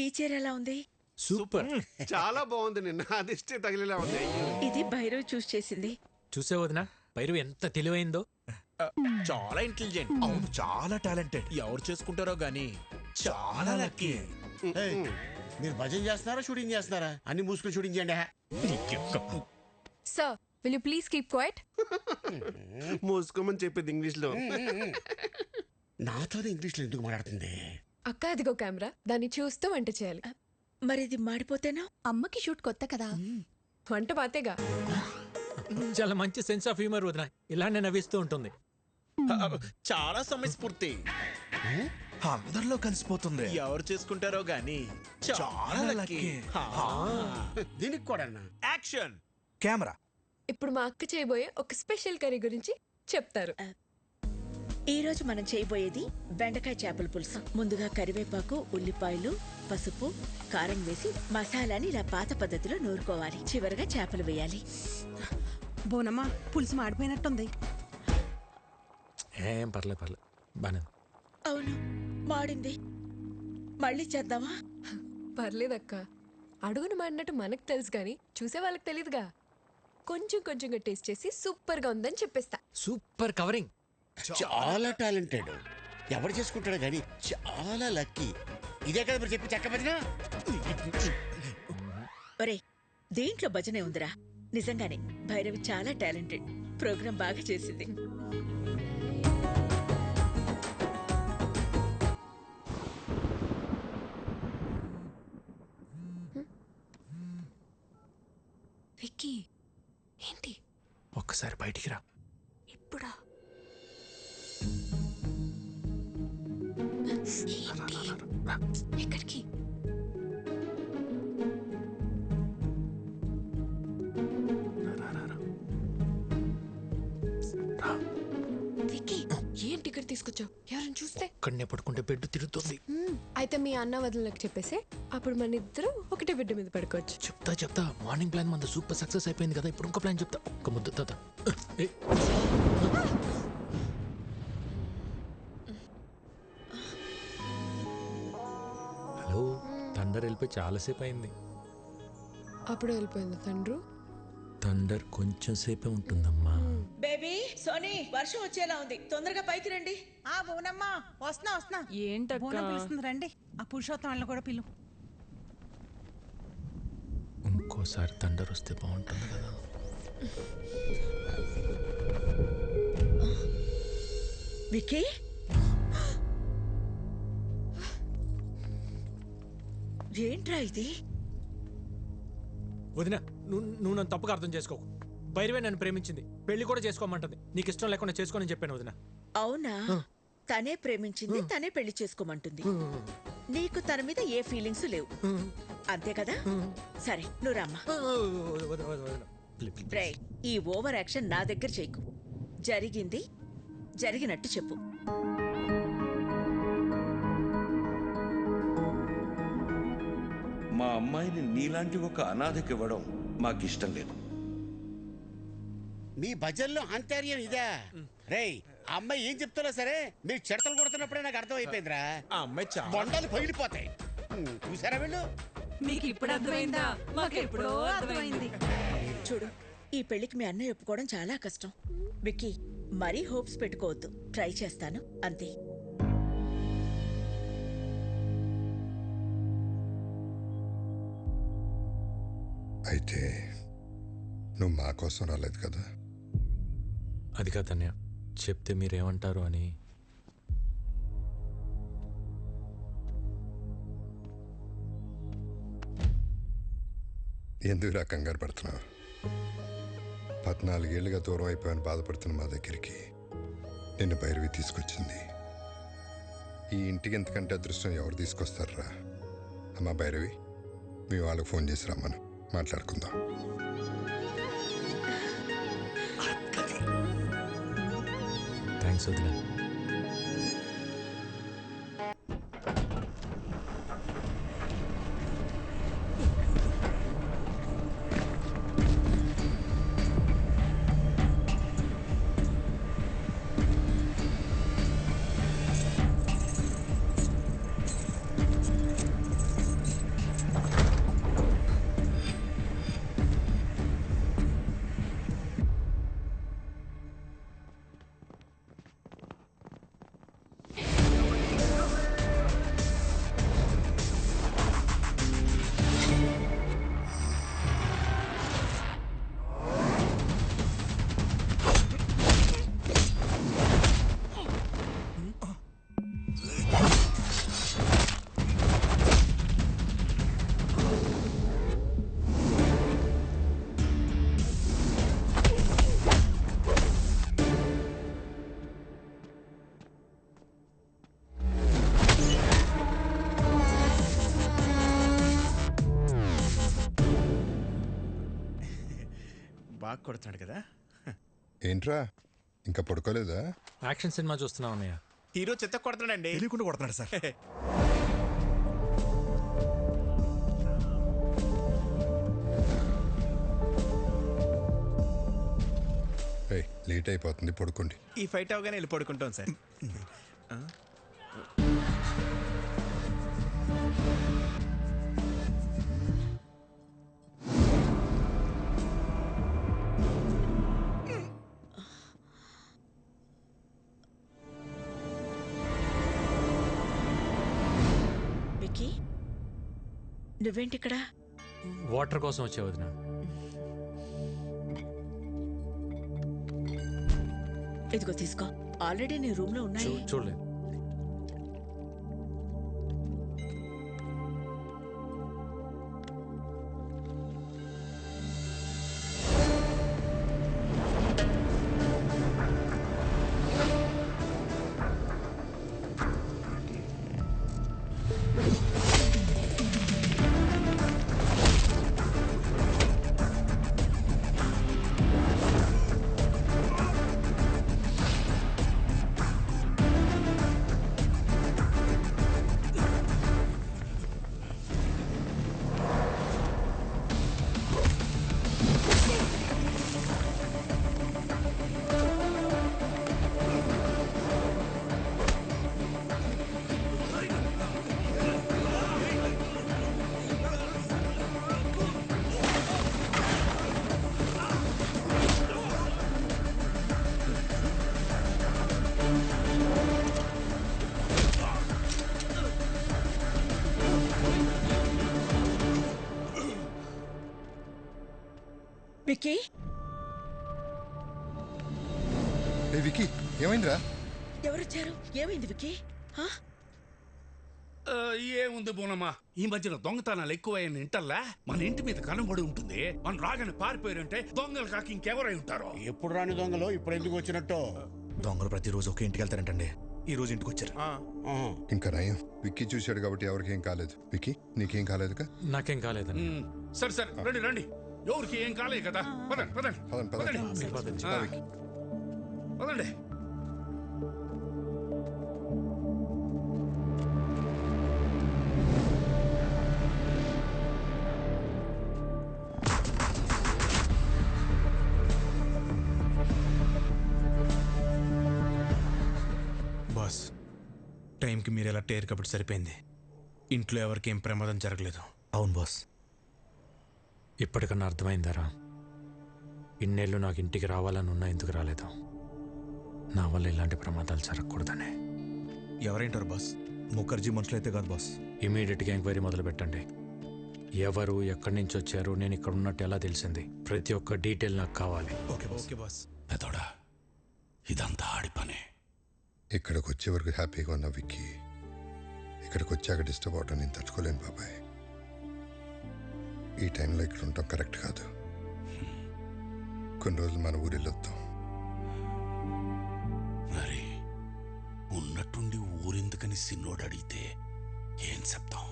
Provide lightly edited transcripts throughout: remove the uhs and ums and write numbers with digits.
ఈ చీర ఎలా ఉంది? సూపర్. చాలా బాగుంది. నిన్న అదిష్టే తగిలేలా ఉంది. ఇది భైరవ్ చూస్ చేసింది. చూసే వదినా పైరు ఎంత తెలివైందో. చాలా ఇంటెలిజెంట్. అవును, చాలా టాలెంటెడ్. ఎవరు చేసుకుంటారో గానీ చాలా లక్కీ. మీరు భజన చేస్తున్నారా షూటింగ్ చేస్తున్నారా? అన్ని మూసుకుని షూటింగ్ చేయండి. Sir, will you please keep quiet? మూసుకోమని చెప్పింది ఇంగ్లీష్ లో. నాతోనే ఇంగ్లీష్ లో ఎందుకు మాట్లాడుతుంది? అక్క అదిగో కెమెరా, దాన్ని చూస్తూ వంట చేయాలి. మరి ఇది మాడిపోతేనా? అమ్మకి షూట్ కొత్త కదా, వంట పాతేగా. చాలా మంచి సెన్స్ ఆఫ్ హ్యూమర్ వదినా, ఇలానే నవ్విస్తూ ఉంటుంది. చాలా సమయస్ఫూర్తి. అందరిలో కలిసిపోతుంది. ఎవరు చేసుకుంటారో గానీ చాలా లక్కీ. దీనికి కూడా యాక్షన్ కెమెరా. ఇప్పుడు మా అక్క చేయబోయే ఒక స్పెషల్ కర్రీ గురించి చెప్తారు. ఈ రోజు మనం చేయబోయేది బెండకాయ చేపల పులుసు. ముందుగా కరివేపాకు, ఉల్లిపాయలు, పసుపు, కారం వేసి మసాలాని ఇలా పాత పద్ధతిలో నూరుకోవాలి. చివరగా చేపలు వేయాలి. బోనమ్మా, పులుసు మాడిపోయినట్టుంది. ఏం పర్లేదు బానే. అవును, మాడింది. మళ్ళీ చేద్దామా? పర్లేదక్క, అడుగును మాడినట్టు మనకు తెలుసు కానీ చూసే వాళ్ళకి తెలీదుగా. కొంచెంగా టేస్ట్ చేసి సూపర్ గా ఉందని చెప్పేస్తా. Super covering. చాలా టాలెంటెడ్. ఎవరు చేసుకుంటాడు కానీ చాలా లక్కీ. ఇదే కదా మీరు చెప్పి చెక్క భజన. ఒరే, దీంట్లో భజనే ఉందిరా. నిజంగానే భైరవి చాలా టాలెంటెడ్. ప్రోగ్రాం బాగా చేసింది. విక్కీ, ఏంటి ఒక్కసారి బయటికి రా. ఇప్పుడా? ఎక్కడికి? విక్కీ, ఏంటి ఇక్కడ తీసుకొచ్చావు? ఎవరైనా చూస్తే? కన్నే పడుకుంటే బెడ్ తిరుగుతుంది. అయితే మీ అన్న వదినలకు చెప్పేసి అప్పుడు మన ఇద్దరు ఒకటే బిడ్డ మీద పడుకోవచ్చు. చెప్తా. మార్నింగ్ ప్లాన్ మన సూపర్ సక్సెస్ అయిపోయింది కదా, ఇప్పుడు ఇంకో ప్లాన్ చెప్తా. ఒక్క ముద్దు తాత. హలో, థండర్ వెళ్ళిపోయి చాలాసేపు అయింది. అప్పుడు వెళ్ళిపోయింది తండ్రు. థండర్ కొంచెం సేపే ఉంటుందమ్మా. బేబీ, సోనీ, వర్షం వచ్చేలా ఉంది. తొందరగా పైకి రండి. ఆ బోనమ్మా, వస్తున్నా. ఏంటక్క? బోనం పిలుస్తుంది, రండి. ఆ పురుషోత్తం వాళ్ళని కూడా పిలు. ఇంకోసారి థండర్ వస్తే బాగుంటుంది కదా. విక్కీ, ఏంట్రా ఇది? వదినా, నువ్వు నన్ను తప్పుగా అర్థం చేసుకోకు. భైరవే నన్ను ప్రేమించింది, పెళ్లి కూడా చేసుకోమంటుంది. నీకు ఇష్టం లేకుండా చేసుకోనని చెప్పాను వదినా. అవునా? తనే ప్రేమించింది, తనే పెళ్లి చేసుకోమంటుంది. నీకు తన మీద ఏ ఫీలింగ్స్ లేవు, అంతే కదా? సరే, నువ్వు రమ్మా. రే, ఈ ఓవర్ యాక్షన్ నా దగ్గర చేయకు. జరిగింది జరిగినట్టు చెప్పు. మా అమ్మాయిని నీలాంటి ఒక అనాథకి ఇవ్వడం మాకిష్టం లేదు. మీ భజనలో ఆంతర్యం ఇదే. రేయ్, ఆ అమ్మాయి ఏం చెప్తున్నా సరే మీరు చెడతలు కొడుతున్నప్పుడే నాకు అర్థం అయిపోయిందిరా. ఆ అమ్మాయి చాలా బొండాలు పగిలిపోతాయి. చూసారా వీళ్ళు? మీకు ఇప్పుడు అర్థమైందా? మాకెప్పుడో అర్థమైంది. చూడు, ఈ పెళ్లికి మీ అన్నయ్య ఒప్పుకోవడం చాలా కష్టం. విక్కీ, మరీ హోప్స్ పెట్టుకోవద్దు. ట్రై చేస్తాను, అంతే. అయితే నువ్వు మా కోసం రాలేదు కదా? అది కాదన్నయ్య, చెప్తే మీరేమంటారు అని. ఎందుకురా కంగారు పడుతున్నావు? 14 ఏళ్ళుగా దూరం అయిపోయాను బాధపడుతున్న మా దగ్గరికి నిన్ను భైరవి తీసుకొచ్చింది. ఈ ఇంటికి ఎంతకంటే అదృష్టం ఎవరు తీసుకొస్తారా? అమ్మా భైరవి, మీ వాళ్ళకి ఫోన్ చేసి రమ్మను, మాట్లాడుకుందాం. థ్యాంక్స్ వదినా. బాగా కొడుతున్నాడు కదా. ఏంట్రా ఇంకా పడుకోలేదా? యాక్షన్ సినిమా చూస్తున్నావు అన్నయ్య. హీరో చెత్త కొడుతున్నాడండి. తెలియకుండా కొడుతున్నాడు సార్. లేట్ అయిపోతుంది, పడుకోండి. ఈ ఫైట్ అవగానే వెళ్ళి పడుకుంటాం సార్. విక్కీ, నువ్వేంటి ఇక్కడ? వాటర్ కోసం వచ్చే వదిన. ఇదిగో తీసుకో, ఆల్రెడీ నీ రూమ్ లో ఉన్నాయి. చూడలేదు. విక్కీ, విక్కీ ఏమైందిరా? ఎవరొచ్చారు? ఏమైంది విక్కీ? హా? ఏముంది బోనమ్మా, ఈ మధ్యన దొంగతనాలు ఎక్కువైన ఇంటల్లా మన ఇంటి మీద కనబడి ఉంటుంది. మన రాగానే పారిపోయారంటే దొంగలు కాక ఇంకెవరై ఉంటారో. ఎప్పుడు రాని దొంగలు ఇప్పుడు ఎందుకు వచ్చినట్టు? దొంగలు ప్రతిరోజు ఒకే ఇంటికి వెళ్తారంటండి. ఈ రోజు ఇంటికి వచ్చారు. ఇంకా నయం, విక్కీ చూశాడు కాబట్టి ఎవరికి ఏం కాలేదు. విక్కీ నీకేం కాలేదుగా? నాకేం కాలేదండి. సరే సరే, రండి రండి. ఎవరికి ఏం కాలేదు కదా. పదండి పదండి పదండి పదండి. బాస్, టైంకి మీరు ఎలా టేరు కాబట్టి సరిపోయింది. ఇంట్లో ఎవరికి ఏం ప్రమాదం జరగలేదు. అవును బాస్. ఇప్పటికన్నా అర్థమైందారా? ఇన్నేళ్ళు నాకు ఇంటికి రావాలని ఉన్నా ఎందుకు రాలేదు? నా వల్ల ఇలాంటి ప్రమాదాలు జరగకూడదనే. ఎవరేంటారు బాస్? ముఖర్జీ మనుషులైతే కాదు బాస్. ఇమీడియట్గా ఎంక్వైరీ మొదలు పెట్టండి. ఎవరు, ఎక్కడి నుంచి వచ్చారు, నేను ఇక్కడ ఉన్నట్టు ఎలా తెలిసింది, ప్రతి ఒక్క డీటెయిల్ నాకు కావాలి. Okay boss. పెదోడా, ఇదంతా ఆడి పనే. ఇక్కడికి వచ్చే వరకు హ్యాపీగా ఉన్నా విక్కీ, ఇక్కడికి వచ్చాక డిస్టర్బ్ అవటం నేను తట్టుకోలేను బాబాయ్. ఈ టైంలో ఇక్కడ ఉండటం కరెక్ట్ కాదు. కొన్ని రోజులు మన ఊరు వెళ్ళొద్దాం. మరి ఉన్నట్టుండి ఊరెందుకని సిన్నోడు అడిగితే ఏం చెప్తాం?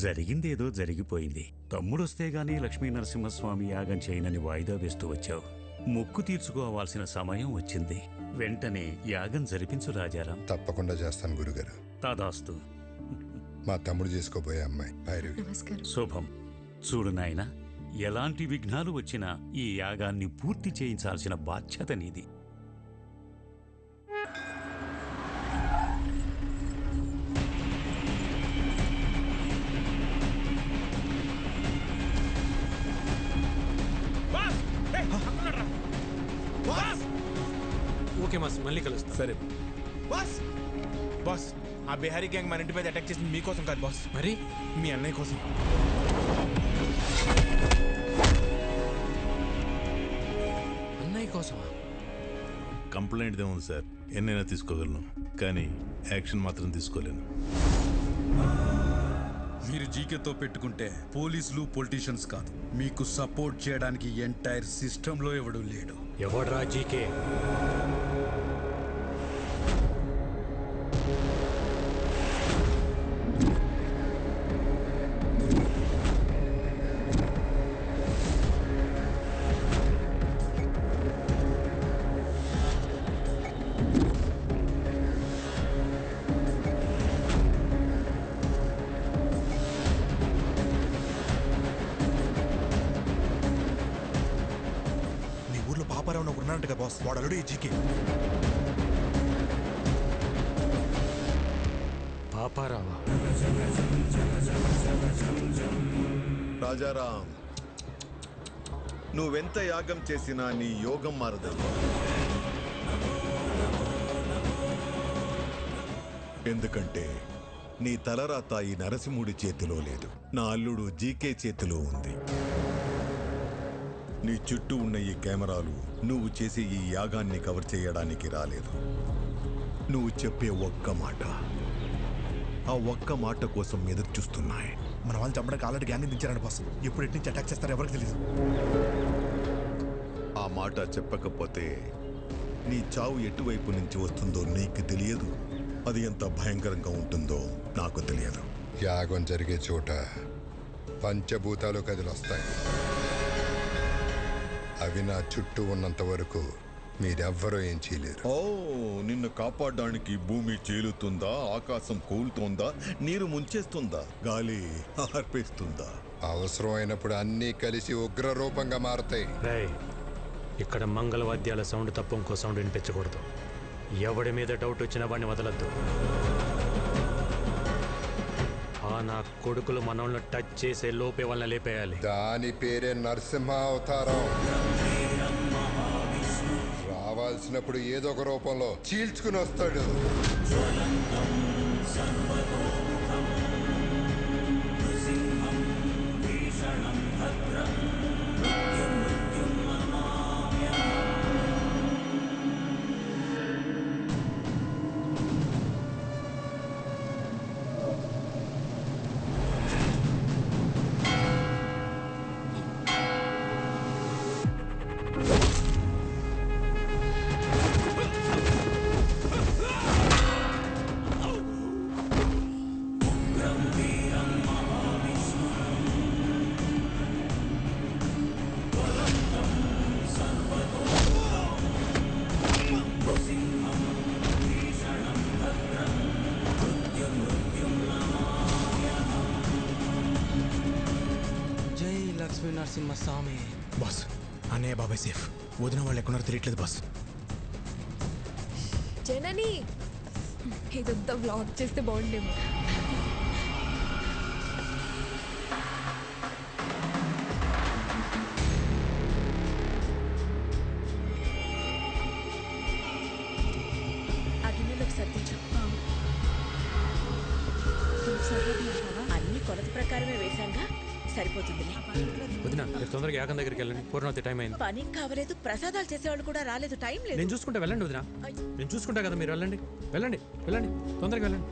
జరిగిందేదో జరిగిపోయింది. తమ్ముడొస్తే గానీ లక్ష్మీ నరసింహస్వామి యాగం చేయనని వాయిదా వేస్తూ వచ్చావు. మొక్కు తీర్చుకోవాల్సిన సమయం వచ్చింది. వెంటనే యాగం జరిపించు రాజారాం. తప్పకుండా చేస్తాను గురుగారు. తదాస్తు. మా తమ్ముడు చేసుకోబోయే అమ్మాయి భైరవి. శుభం. చూడు నాయనా, ఎలాంటి విఘ్నాలు వచ్చినా ఈ యాగాన్ని పూర్తి చేయించాల్సిన బాధ్యత నీది. ఓకే మాస్, మళ్ళీ కలుస్తా. సరే బాస్. బాస్, ఆ బిహారీ గ్యాంగ్ మన ఇంటి మీద అటాక్ చేసింది మీకోసం కాదు బాస్, మరి మీ అన్నయ్య కోసం. అన్నయ్య కోసమా? కంప్లైంట్ ఏముంది సార్, ఎన్నైనా తీసుకోగలను, కానీ యాక్షన్ మాత్రం తీసుకోలేను. మీరు జీకేతో పెట్టుకుంటే పోలీసులు పొలిటీషియన్స్ కాదు, మీకు సపోర్ట్ చేయడానికి ఎంటైర్ సిస్టంలో ఎవడు లేడు. ఎవడ్రా జీకే? చెప్పినట్టుగా బాస్ వాడు ఆల్రెడీ జీకే. పాపారావా? రాజారాం, నువ్వెంత యాగం చేసినా నీ యోగం మారదయ్యా. ఎందుకంటే నీ తలరాత ఈ నరసింహుడి చేతిలో లేదు, నా అల్లుడు జీకే చేతిలో ఉంది. నీ చుట్టూ ఉన్న ఈ కెమెరాలు నువ్వు చేసే ఈ యాగాన్ని కవర్ చేయడానికి రాలేదు. నువ్వు చెప్పే ఒక్క మాట, ఆ ఒక్క మాట కోసం ఎదురు చూస్తున్నాయి. మన వాళ్ళు చంపడానికి ఆల్రెడీ గ్యాంగ్ దించారండి బాస్. ఎప్పుడు ఎటు నుంచి అటాక్ చేస్తారో ఎవరికి తెలియదు. ఆ మాట చెప్పకపోతే నీ చావు ఎటువైపు నుంచి వస్తుందో నీకు తెలియదు, అది ఎంత భయంకరంగా ఉంటుందో నాకు తెలియదు. యాగం జరిగే చోట పంచభూతాలు కదిలొస్తాయి. అవి నా చుట్టూ ఉన్నంత వరకు మీరెవ్వరూ ఏం చేయలేరు. ఓ, నిన్ను కాపాడడానికి భూమి చీలుతుందా, ఆకాశం కూలుతుందా, నీరు ముంచేస్తుందా, గాలి ఆర్పేస్తుందా? అవసరమైనప్పుడు అన్నీ కలిసి ఉగ్ర రూపంగా మారతాయి. ఇక్కడ మంగళవాద్యాల సౌండ్ తప్ప ఇంకో సౌండ్ వినిపించకూడదు. ఎవడి మీద డౌట్ వచ్చినా వాడిని వదలద్దు. నా కొడుకులు మనల్ని టచ్ చేసే లోపే వాళ్ళని లేపేయాలి. దాని పేరే నరసింహ అవతారం. రావాల్సినప్పుడు ఏదో ఒక రూపంలో చీల్చుకుని వస్తాడు. నరసింహస్వామి. బాస్, అన్నయ్య బాబాయ్ సేఫ్. వదిన వాళ్ళు ఎక్కడున్నారో తెలియట్లేదు బాస్. జనని, ఇదంతా వ్లాగ్ చేస్తే బాగుండేమో. అన్ని కొలత ప్రకారమే వేశాంగా, సరిపోతుందిలే. వదినా, తొందరగా యాగం దగ్గరికి వెళ్ళండి. పూర్ణవతి టైం అయింది. పని కావలేదు, ప్రసాదాలు చేసేవాళ్ళు కూడా రాలేదు, టైం లేదు. నేను చూసుకుంటా, వెళ్ళండి వదినా. నేను చూసుకుంటా కదా, మీరు వెళ్ళండి వెళ్ళండి వెళ్ళండి, తొందరగా వెళ్ళండి.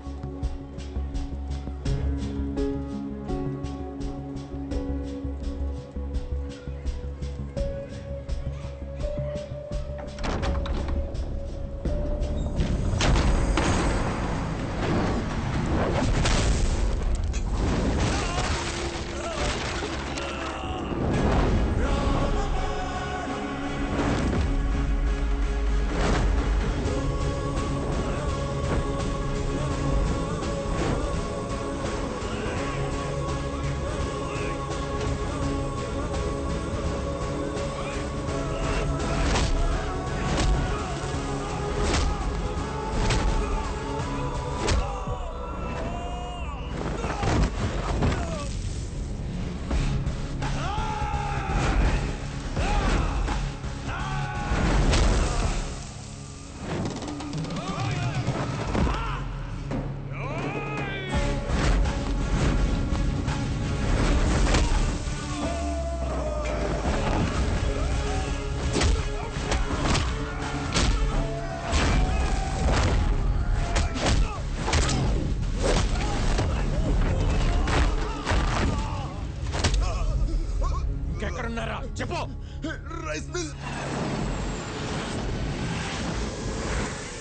చెప్పు.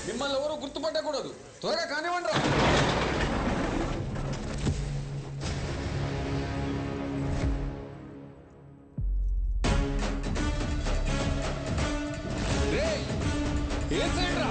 మిమ్మల్ని ఎవరు గుర్తుపట్టకూడదు, త్వరగా కానివ్వండి. ఏ సైడ్ రా?